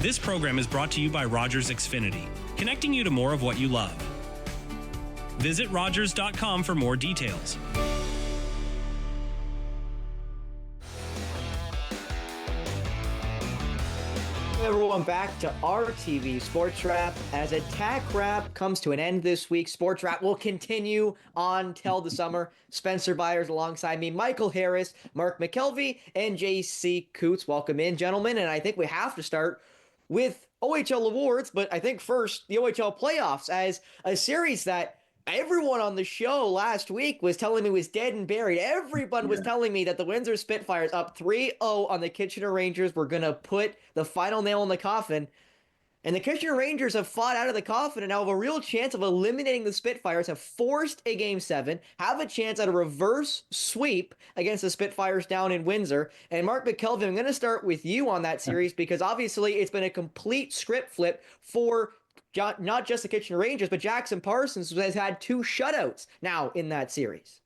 This program is brought to you by Rogers Xfinity, connecting you to more of what you love. Visit Rogers.com for more details. Everyone, back to RTV Sports Rap. As Attack Rap comes to an end this week, Sports Rap will continue on till the summer. Spencer Byers alongside me, Michael Harris, Mark McKelvey, and JC Coots. Welcome in, gentlemen. And I think we have to start with OHL Awards, but I think first the OHL Playoffs as a series that everyone on the show last week was telling me was dead and buried. Everyone was telling me that the Windsor Spitfires up 3-0 on the Kitchener Rangers were going to put the final nail in the coffin. And the Kitchener Rangers have fought out of the coffin and now have a real chance of eliminating the Spitfires, have forced a Game 7, have a chance at a reverse sweep against the Spitfires down in Windsor. And Mark McKelvey, I'm going to start with you on that series because obviously it's been a complete script flip for not just the Kitchener Rangers, but Jackson Parsons has had 2 shutouts now in that series.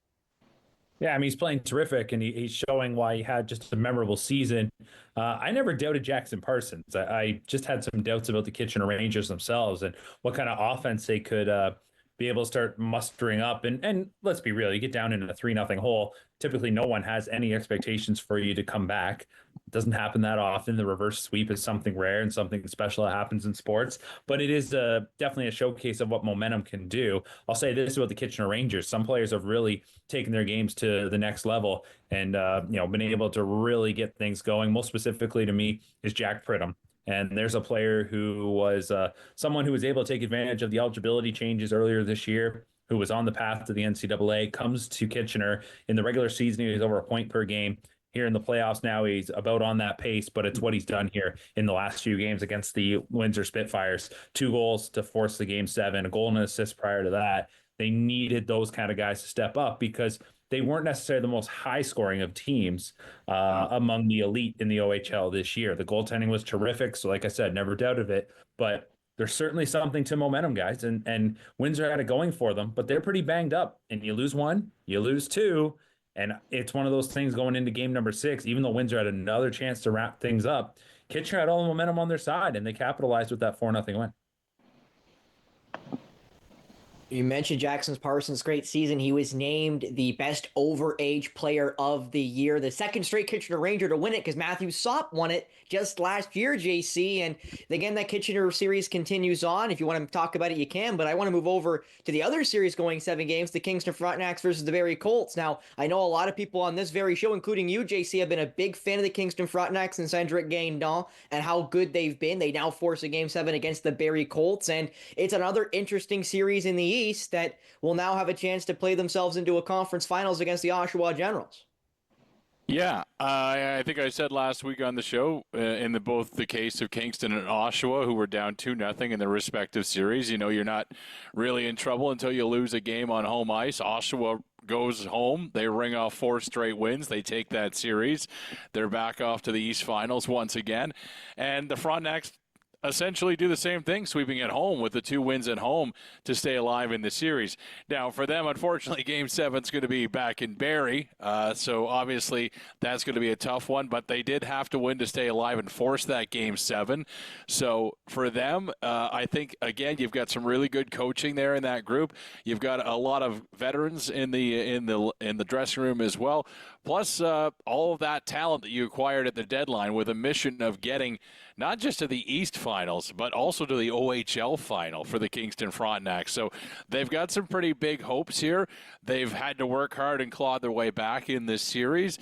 Yeah, I mean, he's playing terrific, and he's showing why he had just a memorable season. I never doubted Jackson Parsons. I just had some doubts about the Kitchener Rangers themselves and what kind of offense they could be able to start mustering up. And let's be real, you get down into a 3-0 hole. Typically, no one has any expectations for you to come back. It doesn't happen that often. The reverse sweep is something rare and something special that happens in sports. But it is definitely a showcase of what momentum can do. I'll say this about the Kitchener Rangers. Some players have really taken their games to the next level and been able to really get things going. Most specifically to me is Jack Pridham. And there's a player who was someone who was able to take advantage of the eligibility changes earlier this year, who was on the path to the NCAA, comes to Kitchener. In the regular season, he was over a point per game. Here in the playoffs now, he's about on that pace, but it's what he's done here in the last few games against the Windsor Spitfires. 2 goals to force the Game 7, a goal and an assist prior to that. They needed those kind of guys to step up because they weren't necessarily the most high-scoring of teams among the elite in the OHL this year. The goaltending was terrific, so like I said, never doubted it. But there's certainly something to momentum, guys, and Windsor had it going for them, but they're pretty banged up. And you lose 1, you lose 2, and it's one of those things going into game number 6, even though Windsor had another chance to wrap things up, Kitchener had all the momentum on their side, and they capitalized with that 4-0 win. You mentioned Jackson Parsons' great season. He was named the best overage player of the year, the second straight Kitchener Ranger to win it because Matthew Sopp won it just last year, JC. And again, that Kitchener series continues on. If you want to talk about it, you can. But I want to move over to the other series going 7 games, the Kingston Frontenacs versus the Barrie Colts. Now, I know a lot of people on this very show, including you, JC, have been a big fan of the Kingston Frontenacs and Cedric Guindon and how good they've been. They now force a Game 7 against the Barrie Colts. And it's another interesting series in the East that will now have a chance to play themselves into a conference finals against the Oshawa Generals. Yeah, I think I said last week on the show, in both the case of Kingston and Oshawa, who were down 2-0 in their respective series, you're not really in trouble until you lose a game on home ice. Oshawa goes home. They ring off 4 straight wins. They take that series. They're back off to the East Finals once again. And the Frontenacs essentially do the same thing, sweeping at home with the 2 wins at home to stay alive in the series. Now, for them, unfortunately, Game 7 is going to be back in Barrie, so obviously that's going to be a tough one, but they did have to win to stay alive and force that Game 7. So for them, I think, again, you've got some really good coaching there in that group. You've got a lot of veterans in the dressing room as well, plus all of that talent that you acquired at the deadline with a mission of getting not just to the East Finals, but also to the OHL Final for the Kingston Frontenacs. So they've got some pretty big hopes here. They've had to work hard and claw their way back in this series.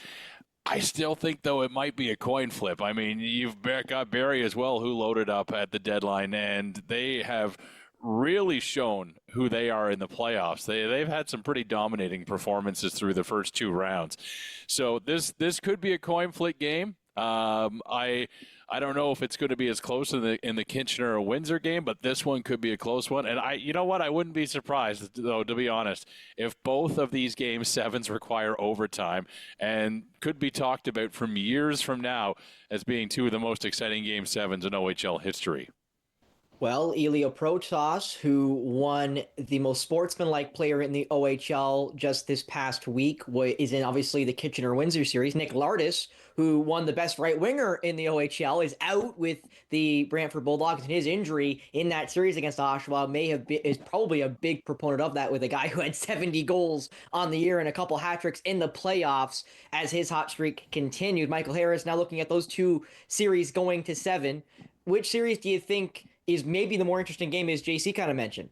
I still think, though, it might be a coin flip. I mean, you've got Barrie as well, who loaded up at the deadline, and they have really shown who they are in the playoffs. They've had some pretty dominating performances through the first 2 rounds. So this could be a coin flip game. I don't know if it's going to be as close in the Kitchener or Windsor game, but this one could be a close one. And you know what? I wouldn't be surprised, though, to be honest, if both of these Game 7s require overtime and could be talked about from years from now as being 2 of the most exciting Game 7s in OHL history. Well, Elio Protas, who won the most sportsmanlike player in the OHL just this past week, is in obviously the Kitchener-Windsor series. Nick Lardis, who won the best right winger in the OHL, is out with the Brantford Bulldogs, and his injury in that series against Oshawa is probably a big proponent of that, with a guy who had 70 goals on the year and a couple hat tricks in the playoffs as his hot streak continued. Michael Harris, now looking at those two series going to 7. Which series do you think is maybe the more interesting game, as JC kind of mentioned?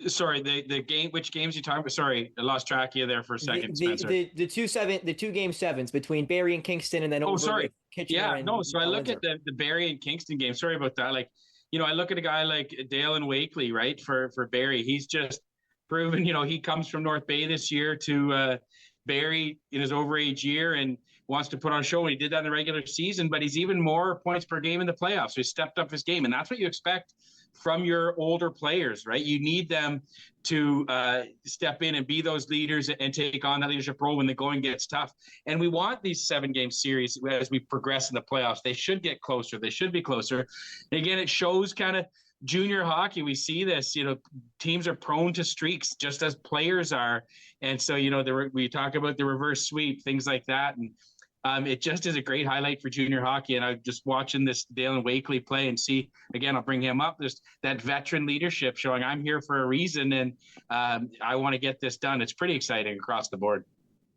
Sorry, the game. Which games you talking about? Sorry, I lost track of you there for a second, Spencer. The two game sevens between Barrie and Kingston, and then Kitchener. Yeah, and no. So I look Windsor. at the Barrie and Kingston game. Sorry about that. Like, I look at a guy like Dalen Wakely, right, for Barrie. He's just proven. He comes from North Bay this year to Barrie in his overage year and wants to put on a show. And he did that in the regular season, but he's even more points per game in the playoffs. So he stepped up his game, and that's what you expect from your older players, right? You need them to step in and be those leaders and take on that leadership role when the going gets tough. And we want these 7-game series as we progress in the playoffs. They should get closer. They should be closer. And again, it shows kind of junior hockey. We see this, teams are prone to streaks just as players are. And so, we talk about the reverse sweep, things like that. And it just is a great highlight for junior hockey. And I'm just watching this Dalen Wakely play and see, again, I'll bring him up. There's that veteran leadership showing I'm here for a reason, and I want to get this done. It's pretty exciting across the board.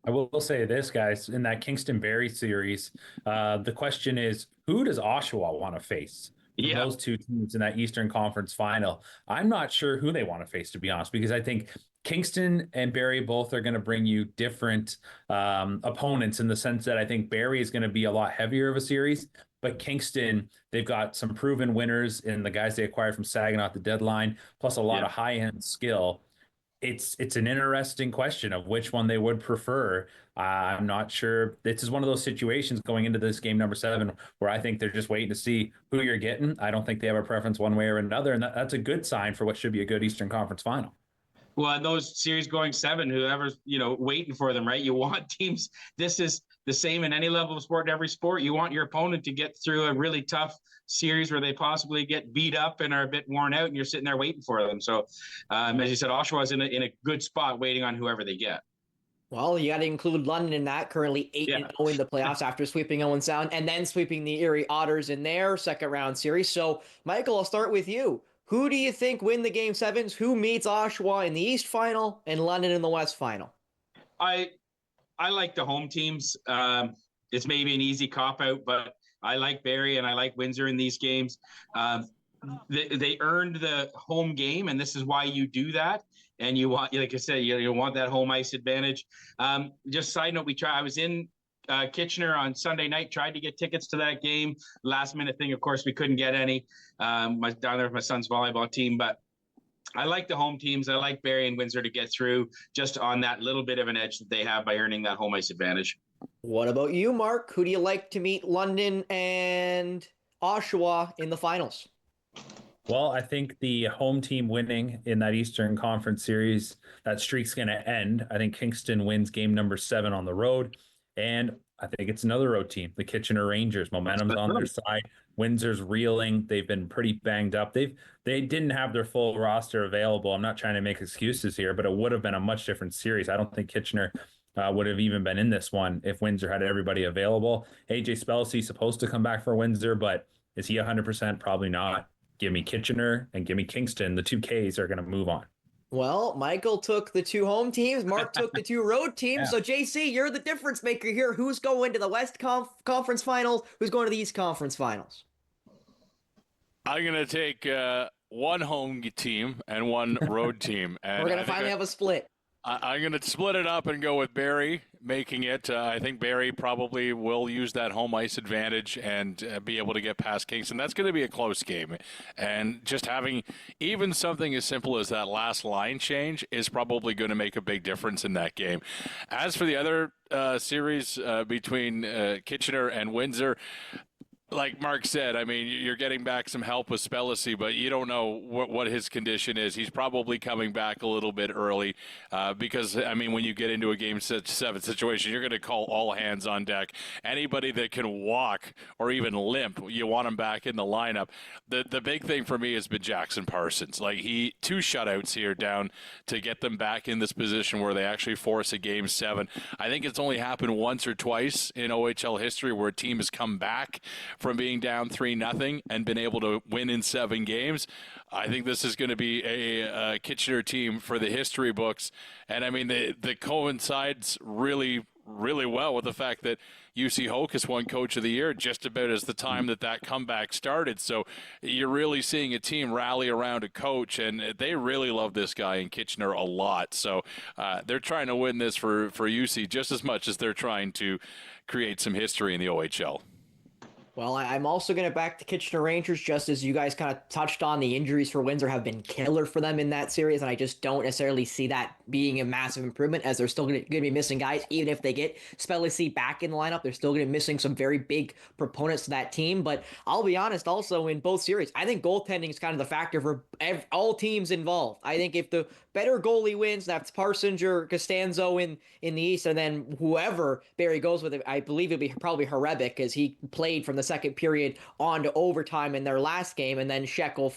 I will say this, guys, in that Kingston-Barrie series, the question is, who does Oshawa want to face? Those two teams in that Eastern Conference final. I'm not sure who they want to face, to be honest, because I think Kingston and Barrie both are going to bring you different opponents, in the sense that I think Barrie is going to be a lot heavier of a series, but Kingston, they've got some proven winners in the guys they acquired from Saginaw at the deadline, plus a lot of high-end skill. It's an interesting question of which one they would prefer. I'm not sure. This is one of those situations going into this game number 7 where I think they're just waiting to see who you're getting. I don't think they have a preference one way or another, and that's a good sign for what should be a good Eastern Conference final. Well, in those series going 7, whoever's, waiting for them, right? You want teams, this is the same in any level of sport, in every sport. You want your opponent to get through a really tough series where they possibly get beat up and are a bit worn out, and you're sitting there waiting for them. So, as you said, Oshawa's in a good spot waiting on whoever they get. Well, you got to include London in that, currently 8-0 in the playoffs after sweeping Owen Sound and then sweeping the Erie Otters in their second round series. So, Michael, I'll start with you. Who do you think win the game 7s? Who meets Oshawa in the East final and London in the West final? I like the home teams. It's maybe an easy cop-out, but I like Barrie and I like Windsor in these games. They earned the home game, and this is why you do that. And you want, like I said, you want that home ice advantage. Just side note, I was in Kitchener on Sunday night, tried to get tickets to that game. Last minute thing, of course, we couldn't get any. Down there with my son's volleyball team, but I like the home teams. I like Barrie and Windsor to get through just on that little bit of an edge that they have by earning that home ice advantage. What about you, Mark? Who do you like to meet London and Oshawa in the finals? Well, I think the home team winning in that Eastern Conference series, that streak's going to end. I think Kingston wins game number 7 on the road. And I think it's another road team, the Kitchener Rangers. Momentum's on their side. Windsor's reeling. They've been pretty banged up. They didn't have their full roster available. I'm not trying to make excuses here, but it would have been a much different series. I don't think Kitchener would have even been in this one if Windsor had everybody available. AJ Spelcy's supposed to come back for Windsor, but is he 100%? Probably not. Give me Kitchener and give me Kingston. The 2 Ks are going to move on. Well, Michael took the 2 home teams. Mark took the 2 road teams. Yeah. So, JC, you're the difference maker here. Who's going to the West Conference Finals? Who's going to the East Conference Finals? I'm going to take one home team and one road team. And we're going to finally have a split. I'm going to split it up and go with Barrie making it. I think Barrie probably will use that home ice advantage and be able to get past Kingston. That's going to be a close game. And just having even something as simple as that last line change is probably going to make a big difference in that game. As for the other series between Kitchener and Windsor, like Mark said, I mean, you're getting back some help with Spellacy, but you don't know what his condition is. He's probably coming back a little bit early because, I mean, when you get into a Game 7 situation, you're going to call all hands on deck. Anybody that can walk or even limp, you want him back in the lineup. The big thing for me has been Jackson Parsons. Like, 2 shutouts here down to get them back in this position where they actually force a Game 7. I think it's only happened once or twice in OHL history where a team has come back from being down 3-0 and been able to win in 7 games. I think this is going to be a Kitchener team for the history books. And I mean, the coincides really well with the fact that UC Hocus won Coach of the Year just about as the time that comeback started. So you're really seeing a team rally around a coach, and they really love this guy in Kitchener a lot. So they're trying to win this for UC just as much as they're trying to create some history in the OHL. Well, I'm also going to back the Kitchener Rangers, just as you guys kind of touched on. The injuries for Windsor have been killer for them in that series, and I just don't necessarily see that being a massive improvement, as they're still going to be missing guys. Even if they get Spellacy back in the lineup, they're still going to be missing some very big proponents to that team. But I'll be honest, also in both series, I think goaltending is kind of the factor for all teams involved. I think if the better goalie wins, that's Parsons or Costanzo in the East, and then whoever Barrie goes with it, I believe it'll be probably Hrebeck, because he played from the second period on to overtime in their last game, and then Charlie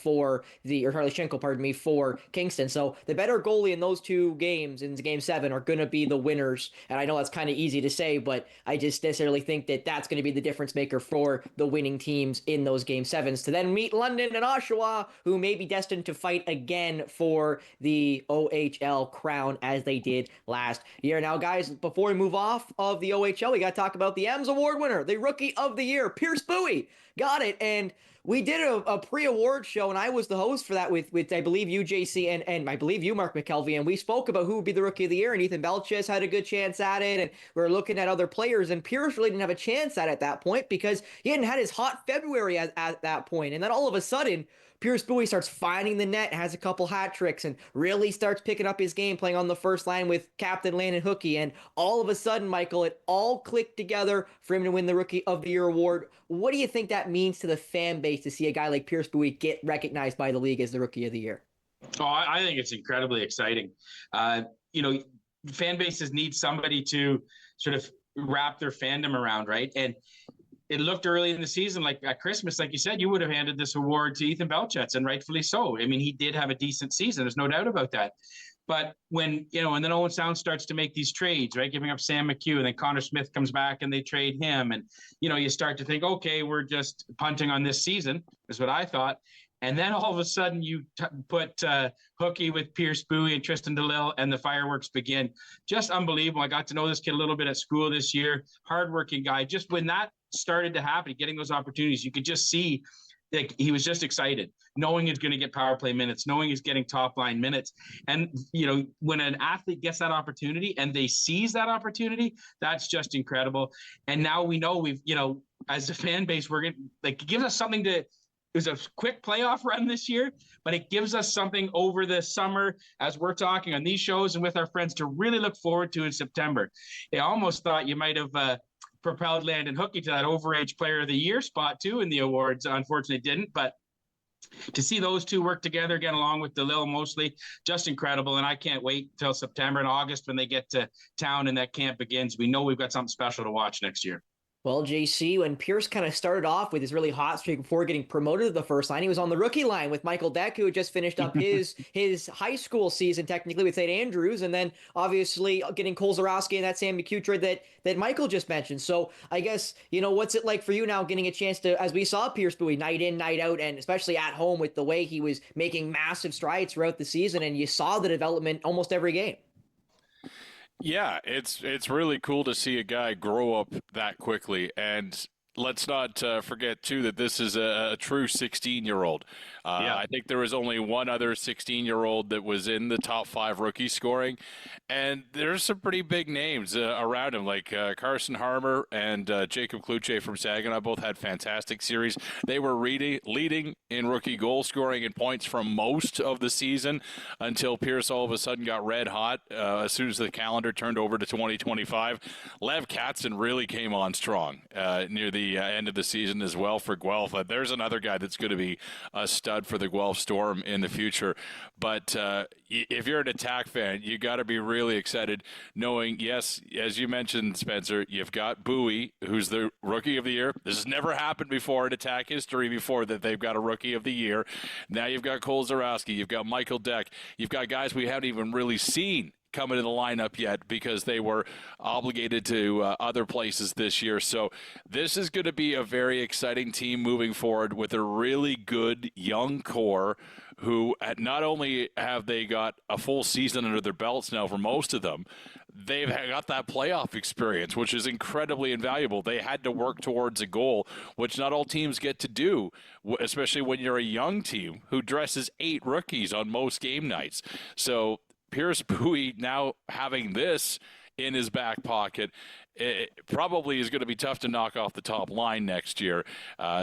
Schenkel, for Kingston. So the better goalie in those 2 games in Game 7 are going to be the winners. And I know that's kind of easy to say, but I just necessarily think that that's going to be the difference maker for the winning teams in those Game 7s to then meet London and Oshawa, who may be destined to fight again for the OHL crown as they did last year. Now, guys, before we move off of the OHL, we got to talk about the Ems Award winner, the Rookie of the Year, Pierce Bowie. Got it. And we did a pre-award show, and I was the host for that with I believe you, JC, and I believe you, Mark McKelvey, and we spoke about who would be the Rookie of the Year, and Ethan Belches had a good chance at it, and we were looking at other players, and Pierce really didn't have a chance at that point because he hadn't had his hot February at that point. And then all of a sudden, Pierce Bowie starts finding the net, has a couple hat tricks, and really starts picking up his game, playing on the first line with Captain Landon Hookie. And all of a sudden, Michael, it all clicked together for him to win the Rookie of the Year award. What do you think that means to the fan base to see a guy like Pierce Bowie get recognized by the league as the Rookie of the Year? Oh, I think it's incredibly exciting. Fan bases need somebody to sort of wrap their fandom around, right? And it looked early in the season, like at Christmas, like you said, you would have handed this award to Ethan Belches, and rightfully so. I mean, he did have a decent season. There's no doubt about that. But when, and then Owen Sound starts to make these trades, right, giving up Sam McHugh, and then Connor Smith comes back and they trade him. And, you start to think, okay, we're just punting on this season, is what I thought. And then all of a sudden you put Hookie with Pierce Bowie and Tristan DeLille, and the fireworks begin. Just unbelievable. I got to know this kid a little bit at school this year. Hardworking guy. Just when that started to happen, getting those opportunities, you could just see like he was just excited, knowing he's going to get power play minutes, knowing he's getting top line minutes. And, when an athlete gets that opportunity and they seize that opportunity, that's just incredible. And now we know as a fan base, we're going to it gives us something to. It was a quick playoff run this year, but it gives us something over the summer as we're talking on these shows and with our friends to really look forward to in September. I almost thought you might have propelled Landon Hookie to that overage player of the year spot too in the awards. Unfortunately didn't, but to see those two work together again, along with DeLille mostly, just incredible. And I can't wait till September and August when they get to town and that camp begins. We know we've got something special to watch next year. Well, JC, when Pierce kind of started off with his really hot streak before getting promoted to the first line, he was on the rookie line with Michael Deck, who had just finished up his high school season technically with St. Andrews, and then obviously getting Cole Zarowski and that Sam McHugh trade that Michael just mentioned. So I guess, what's it like for you now getting a chance to, as we saw Pierce Bowie night in, night out, and especially at home with the way he was making massive strides throughout the season, and you saw the development almost every game. Yeah, it's really cool to see a guy grow up that quickly. And let's not forget, too, that this is a true 16-year-old. I think there was only one other 16-year-old that was in the top 5 rookie scoring. And there's some pretty big names around him, like Carson Harmer and Jacob Kluche from Saginaw both had fantastic series. They were leading in rookie goal scoring and points from most of the season until Pierce all of a sudden got red hot as soon as the calendar turned over to 2025. Lev Katzen really came on strong near the the end of the season as well for Guelph. There's another guy that's going to be a stud for the Guelph Storm in the future. But if you're an Attack fan, you got to be really excited knowing, yes, as you mentioned, Spencer, you've got Bowie, who's the Rookie of the Year. This has never happened before in Attack history before that they've got a Rookie of the Year. Now you've got Cole Zarowski, you've got Michael Deck, you've got guys we haven't even really seen coming in the lineup yet because they were obligated to other places this year. So this is going to be a very exciting team moving forward with a really good young core who not only have they got a full season under their belts now for most of them, they've got that playoff experience, which is incredibly invaluable. They had to work towards a goal, which not all teams get to do, especially when you're a young team who dresses 8 rookies on most game nights. So Pierce Bowie now having this in his back pocket, it probably is going to be tough to knock off the top line next year.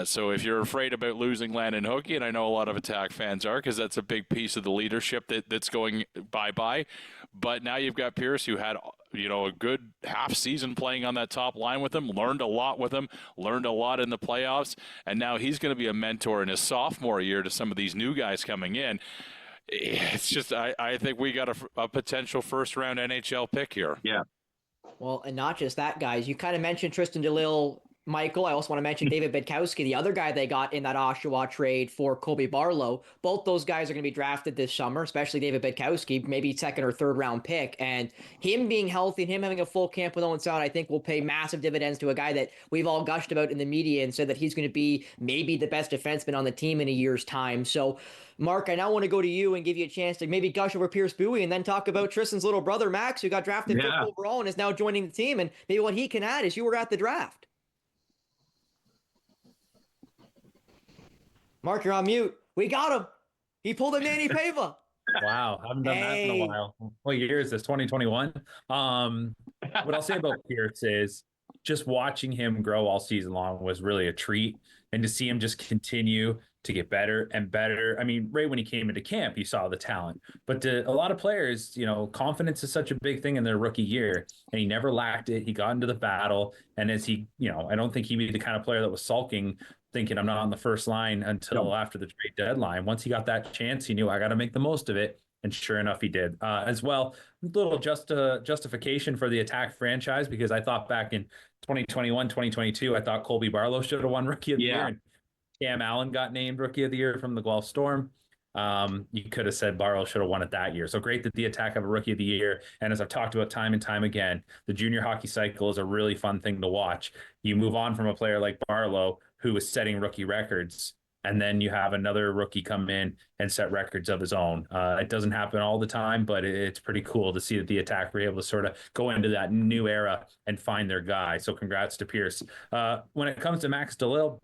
So if you're afraid about losing Landon Hookie, and I know a lot of Attack fans are because that's a big piece of the leadership that's going bye-bye. But now you've got Pierce, who had a good half season playing on that top line with him, learned a lot with him, learned a lot in the playoffs, and now he's going to be a mentor in his sophomore year to some of these new guys coming in. It's just, I think we got a potential first-round NHL pick here. Yeah. Well, and not just that, guys. You kind of mentioned Tristan DeLille, Michael. I also want to mention David Bedkowski, the other guy they got in that Oshawa trade for Colby Barlow. Both those guys are going to be drafted this summer, especially David Bedkowski, maybe second or third round pick. And him being healthy and him having a full camp with Owen Sound, I think will pay massive dividends to a guy that we've all gushed about in the media and said that he's going to be maybe the best defenseman on the team in a year's time. So, Mark, I now want to go to you and give you a chance to maybe gush over Pierce Bowie and then talk about Tristan's little brother, Max, who got drafted 5th overall and is now joining the team, and maybe what he can add as you were at the draft. Mark, you're on mute. We got him. He pulled a Manny Pava. Wow, haven't done that in a while. What year is this? 2021. What I'll say about Pierce is just watching him grow all season long was really a treat, and to see him just continue to get better and better. I mean, right when he came into camp, you saw the talent, but to a lot of players, confidence is such a big thing in their rookie year, and he never lacked it. He got into the battle, and as he, I don't think he'd be the kind of player that was sulking, thinking I'm not on the first line until after the trade deadline. Once he got that chance, he knew I got to make the most of it. And sure enough, he did. As well, a little justification for the Attack franchise, because I thought back in 2021, 2022, I thought Colby Barlow should have won Rookie of the Year. And Cam Allen got named Rookie of the Year from the Guelph Storm. You could have said Barlow should have won it that year. So great that the Attack have a Rookie of the Year. And as I've talked about time and time again, the junior hockey cycle is a really fun thing to watch. You move on from a player like Barlow, who is setting rookie records, and then you have another rookie come in and set records of his own. It doesn't happen all the time, but it's pretty cool to see that the Attack were able to sort of go into that new era and find their guy. So congrats to Pierce. When it comes to Max DeLille,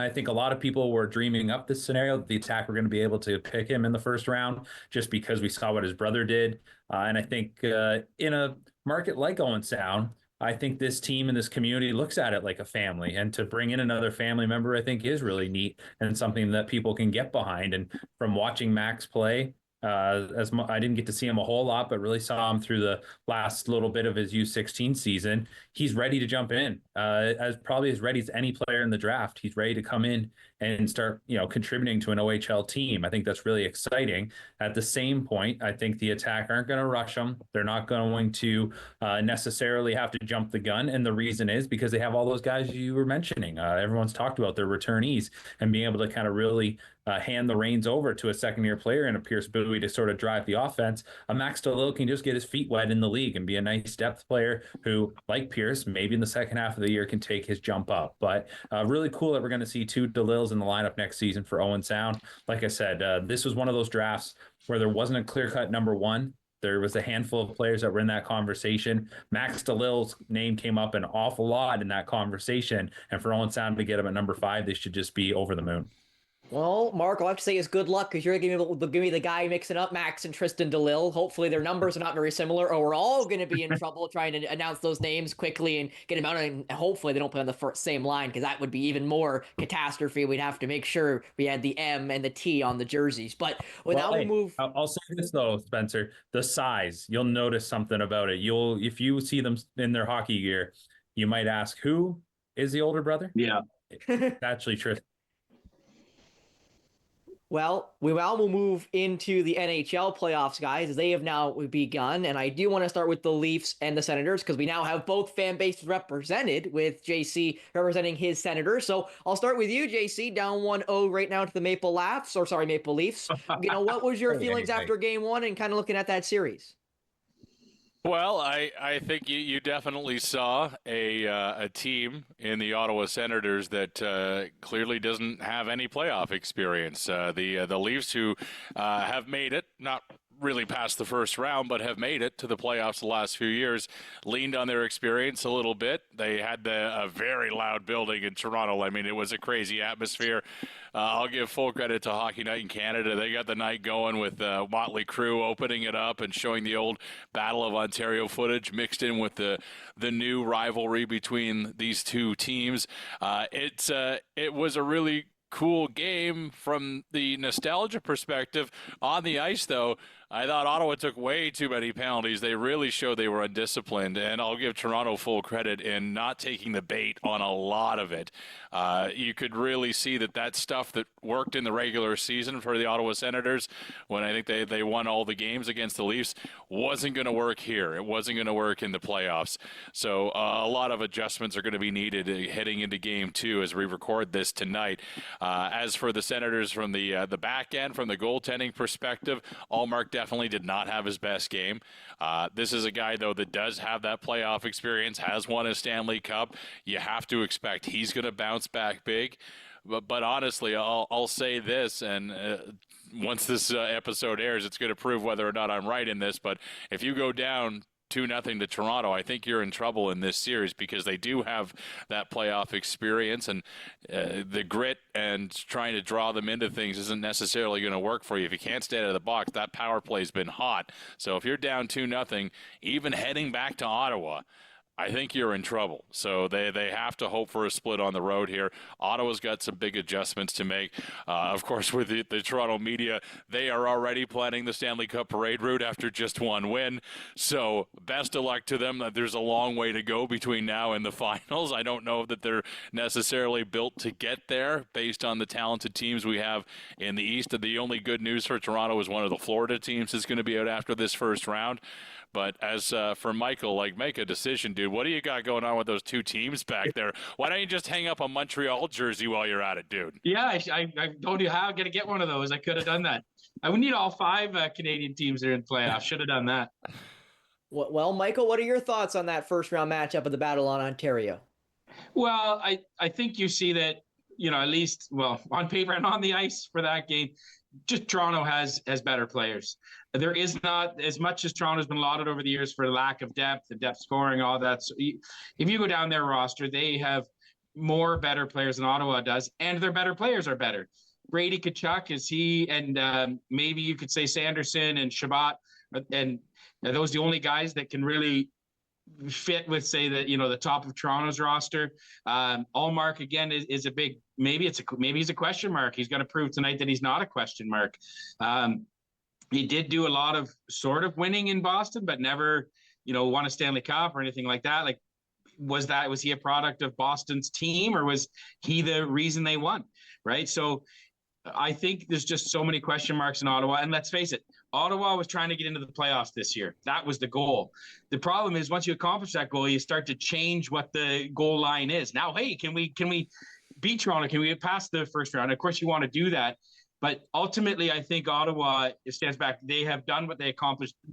I think a lot of people were dreaming up this scenario that the Attack were going to be able to pick him in the first round just because we saw what his brother did. And I think in a market like Owen Sound, I think this team and this community looks at it like a family, and to bring in another family member, I think is really neat and something that people can get behind. And from watching Max play, I didn't get to see him a whole lot, but really saw him through the last little bit of his U16 season. He's ready to jump in, as probably as ready as any player in the draft. He's ready to come in and start, contributing to an OHL team. I think that's really exciting. At the same point, I think the Attack aren't going to rush him. They're not going to necessarily have to jump the gun. And the reason is because they have all those guys you were mentioning. Everyone's talked about their returnees and being able to kind of really hand the reins over to a second-year player in a Pierce Bowie to sort of drive the offense. A Max DeLille can just get his feet wet in the league and be a nice depth player who, like Pierce, maybe in the second half of the year can take his jump up. But really cool that we're going to see 2 DeLilles in the lineup next season for Owen Sound. Like I said, this was one of those drafts where there wasn't a clear-cut number one. There was a handful of players that were in that conversation. Max DeLille's name came up an awful lot in that conversation. And for Owen Sound to get him at number 5, they should just be over the moon. Well, Mark, I'll have to say it's good luck because you're going to give me the guy mixing up Max and Tristan DeLille. Hopefully their numbers are not very similar, or we're all going to be in trouble trying to announce those names quickly and get them out. And hopefully they don't play on the same line, because that would be even more catastrophe. We'd have to make sure we had the M and the T on the jerseys. But we'll move. I'll say this though, Spencer, the size, you'll notice something about it. If you see them in their hockey gear, you might ask who. is the older brother. Yeah. It's actually Tristan. Well, we now will move into the NHL playoffs, guys, as they have now begun. And I do want to start with the Leafs and the Senators because we now have both fan bases represented, with JC representing his Senators. So I'll start with you, JC, down 1-0 right now to the Maple Leafs. What was your feelings after game one and kind of looking at that series? Well, I think you definitely saw a team in the Ottawa Senators that clearly doesn't have any playoff experience. The Leafs, who have made it, not really past the first round, but have made it to the playoffs the last few years, leaned on their experience a little bit. They had a very loud building in Toronto. I mean, it was a crazy atmosphere. I'll give full credit to Hockey Night in Canada. They got the night going with Motley Crue opening it up and showing the old Battle of Ontario footage mixed in with the new rivalry between these two teams. It was a really cool game from the nostalgia perspective. On the ice, though, I thought Ottawa took way too many penalties. They really showed they were undisciplined, and I'll give Toronto full credit in not taking the bait on a lot of it. You could really see that stuff that worked in the regular season for the Ottawa Senators, when I think they won all the games against the Leafs, wasn't going to work here. It wasn't going to work in the playoffs. So a lot of adjustments are going to be needed heading into game two as we record this tonight. As for the Senators, from the back end, from the goaltending perspective, Allmark definitely did not have his best game. This is a guy, though, that does have that playoff experience, has won a Stanley Cup. You have to expect he's going to bounce back big. But honestly, I'll say this, and once this episode airs, it's going to prove whether or not I'm right in this. But if you go down 2-0 to Toronto, I think you're in trouble in this series, because they do have that playoff experience, and the grit and trying to draw them into things isn't necessarily going to work for you. If you can't stay out of the box, that power play's been hot. So if you're down 2-0, even heading back to Ottawa, I think you're in trouble. So they have to hope for a split on the road here. Ottawa's got some big adjustments to make. Of course, with the Toronto media, they are already planning the Stanley Cup parade route after just one win. So best of luck to them. There's a long way to go between now and the finals. I don't know that they're necessarily built to get there based on the talented teams we have in the East. The only good news for Toronto is one of the Florida teams is going to be out after this first round. But as for Michael, make a decision, dude. What do you got going on with those two teams back there? Why don't you just hang up a Montreal jersey while you're at it, dude? Yeah, I told you how I'm going to get one of those. I could have done that. I would need all five Canadian teams that are in playoffs. Should have done that. Well, Michael, what are your thoughts on that first round matchup of the Battle on Ontario? Well, I think you see that, at least, on paper and on the ice for that game, just Toronto has better players. There is not, as much as Toronto's been lauded over the years for lack of depth and depth scoring, all that. So if you go down their roster, they have more better players than Ottawa does, and their better players are better. Brady Tkachuk, is he, and maybe you could say Sanderson and Shabbat, and are those the only guys that can really fit with, say, that the top of Toronto's roster? Allmark again is a big, maybe he's a question mark. He's got to prove tonight that he's not a question mark. He did do a lot of sort of winning in Boston, but never won a Stanley Cup or anything like that. Was he a product of Boston's team, or was he the reason they won? Right. So I think there's just so many question marks in Ottawa. And let's face it, Ottawa was trying to get into the playoffs this year. That was the goal. The problem is, once you accomplish that goal, you start to change what the goal line is. Now, hey, can we beat Toronto? Can we get past the first round? Of course, you want to do that. But ultimately, I think Ottawa stands back. They have done what they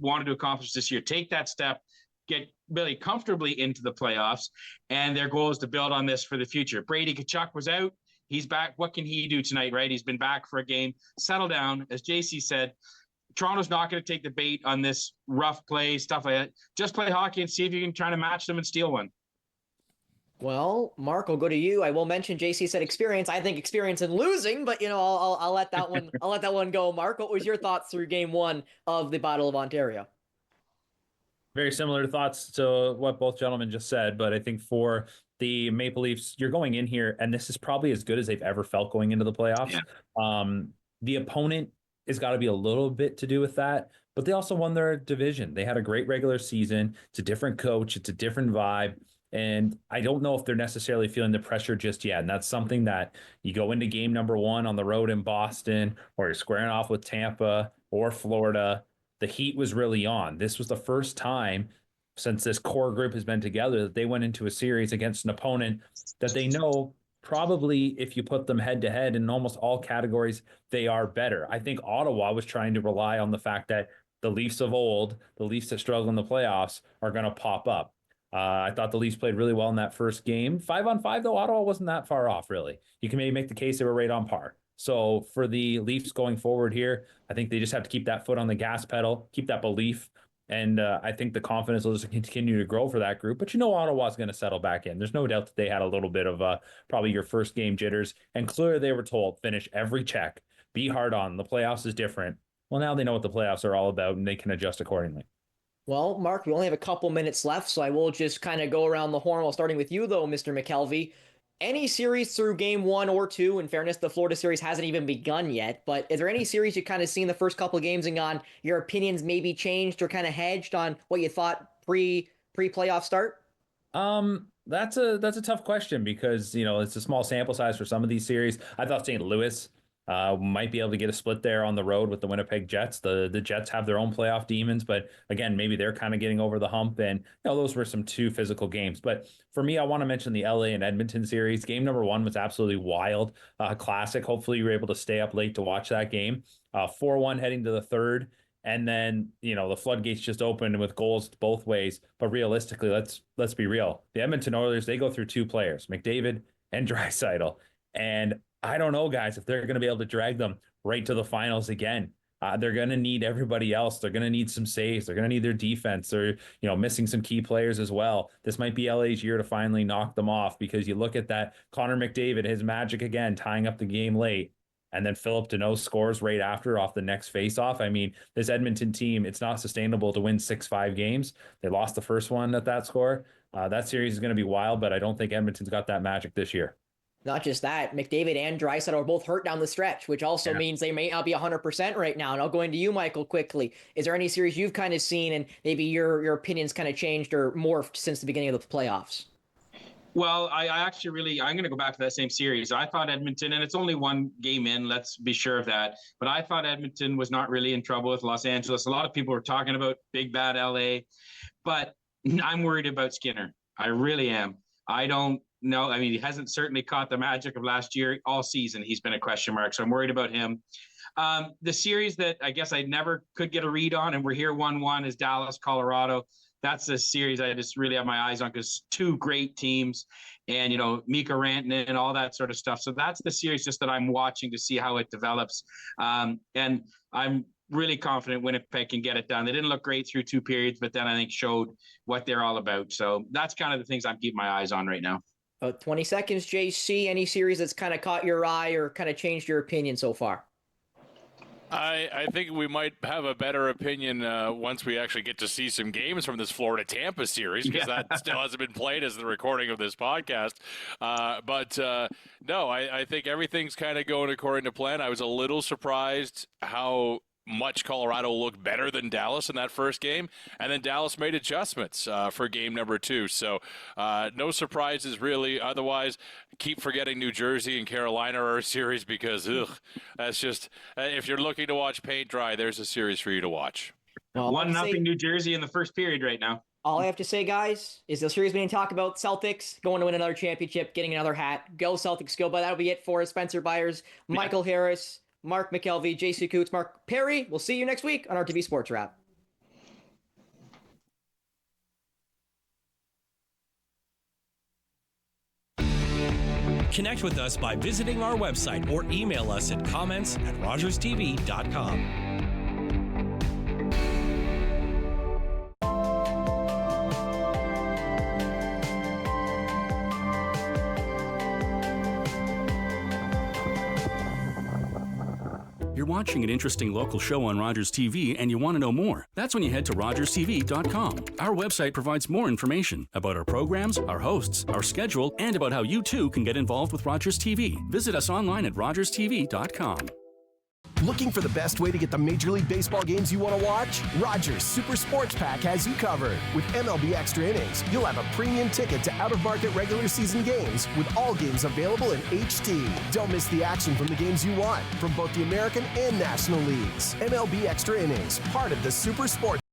wanted to accomplish this year. Take that step, get really comfortably into the playoffs, and their goal is to build on this for the future. Brady Tkachuk was out. He's back. What can he do tonight, right? He's been back for a game. Settle down. As JC said, Toronto's not going to take the bait on this rough play, stuff like that. Just play hockey and see if you can try to match them and steal one. Well, Mark, I'll go to you. I will mention JC said experience. I think experience in losing, but I'll let that one I'll let that one go. Mark, what was your thoughts through game one of the Battle of Ontario? Very similar thoughts to what both gentlemen just said, but I think for the Maple Leafs, you're going in here, and this is probably as good as they've ever felt going into the playoffs. Yeah. The opponent has got to be a little bit to do with that, but they also won their division. They had a great regular season. It's a different coach. It's a different vibe. And I don't know if they're necessarily feeling the pressure just yet. And that's something that you go into game number 1 on the road in Boston, or you're squaring off with Tampa or Florida. The heat was really on. This was the first time since this core group has been together that they went into a series against an opponent that they know probably, if you put them head to head in almost all categories, they are better. I think Ottawa was trying to rely on the fact that the Leafs of old, the Leafs that struggle in the playoffs, are going to pop up. I thought the Leafs played really well in that first game. 5-on-5, though, Ottawa wasn't that far off, really. You can maybe make the case they were right on par. So for the Leafs going forward here, I think they just have to keep that foot on the gas pedal, keep that belief. And I think the confidence will just continue to grow for that group. But Ottawa's going to settle back in. There's no doubt that they had a little bit of probably your first game jitters. And clearly they were told, finish every check, be hard on. The playoffs is different. Well, now they know what the playoffs are all about, and they can adjust accordingly. Well, Mark, we only have a couple minutes left, so I will just kind of go around the horn while starting with you, though, Mr. McKelvey. Any series through game 1 or 2, in fairness, the Florida series hasn't even begun yet, but is there any series you kind of seen the first couple of games and gone, your opinions maybe changed or kind of hedged on what you thought pre-playoff start? That's a tough question because, it's a small sample size for some of these series. I thought St. Louis might be able to get a split there on the road with the Winnipeg Jets. The Jets have their own playoff demons, but again, maybe they're kind of getting over the hump. And those were some 2 physical games. But for me, I want to mention the LA and Edmonton series. Game number 1 was absolutely wild, classic. Hopefully, you were able to stay up late to watch that game. 4-1 heading to the third. And then, the floodgates just opened with goals both ways. But realistically, let's be real. The Edmonton Oilers, they go through 2 players, McDavid and Draisaitl. And I don't know, guys, if they're going to be able to drag them right to the finals again. They're going to need everybody else. They're going to need some saves. They're going to need their defense. They're, missing some key players as well. This might be LA's year to finally knock them off, because you look at that Connor McDavid, his magic again, tying up the game late. And then Philip Deneau scores right after off the next faceoff. I mean, this Edmonton team, it's not sustainable to win 6-5 games. They lost the first one at that score. That series is going to be wild, but I don't think Edmonton's got that magic this year. Not just that, McDavid and Draisaitl are both hurt down the stretch, which also means they may not be 100% right now. And I'll go into you, Michael, quickly. Is there any series you've kind of seen and maybe your opinions kind of changed or morphed since the beginning of the playoffs? Well, I'm going to go back to that same series. I thought Edmonton, and it's only 1 game in, let's be sure of that, but I thought Edmonton was not really in trouble with Los Angeles. A lot of people were talking about big bad LA, but I'm worried about Skinner. I really am. I don't know. I mean, he hasn't certainly caught the magic of last year. All season, he's been a question mark, so I'm worried about him. The series that I guess I never could get a read on, and we're here 1-1, is Dallas, Colorado. That's a series I just really have my eyes on, because 2 great teams and, Mika Rantanen and all that sort of stuff. So that's the series just that I'm watching to see how it develops. And I'm really confident Winnipeg can get it done. They didn't look great through 2 periods, but then I think showed what they're all about. So that's kind of the things I'm keeping my eyes on right now. 20 seconds, JC. Any series that's kind of caught your eye or kind of changed your opinion so far? I think we might have a better opinion once we actually get to see some games from this Florida-Tampa series, because that still hasn't been played as the recording of this podcast. But no, I think everything's kind of going according to plan. I was a little surprised how much Colorado looked better than Dallas in that first game, and then Dallas made adjustments for game number 2. So no surprises really. Otherwise, keep forgetting New Jersey and Carolina are a series, because that's just if you're looking to watch paint dry, there's a series for you to watch. 1-0 New Jersey in the first period right now. All I have to say, guys, is the series we didn't talk about. Celtics going to win another championship, getting another hat. Go Celtics, go! But that'll be it for Spencer Byers, Michael Harris, Mark McKelvey, JC Coots, Mark Perry. We'll see you next week on RTV Sports Rap. Connect with us by visiting our website or email us at comments@rogerstv.com. You're watching an interesting local show on Rogers TV and you want to know more. That's when you head to rogerstv.com. Our website provides more information about our programs, our hosts, our schedule, and about how you too can get involved with Rogers TV. Visit us online at rogerstv.com. Looking for the best way to get the Major League Baseball games you want to watch? Rogers Super Sports Pack has you covered. With MLB Extra Innings, you'll have a premium ticket to out-of-market regular season games with all games available in HD. Don't miss the action from the games you want from both the American and National Leagues. MLB Extra Innings, part of the Super Sports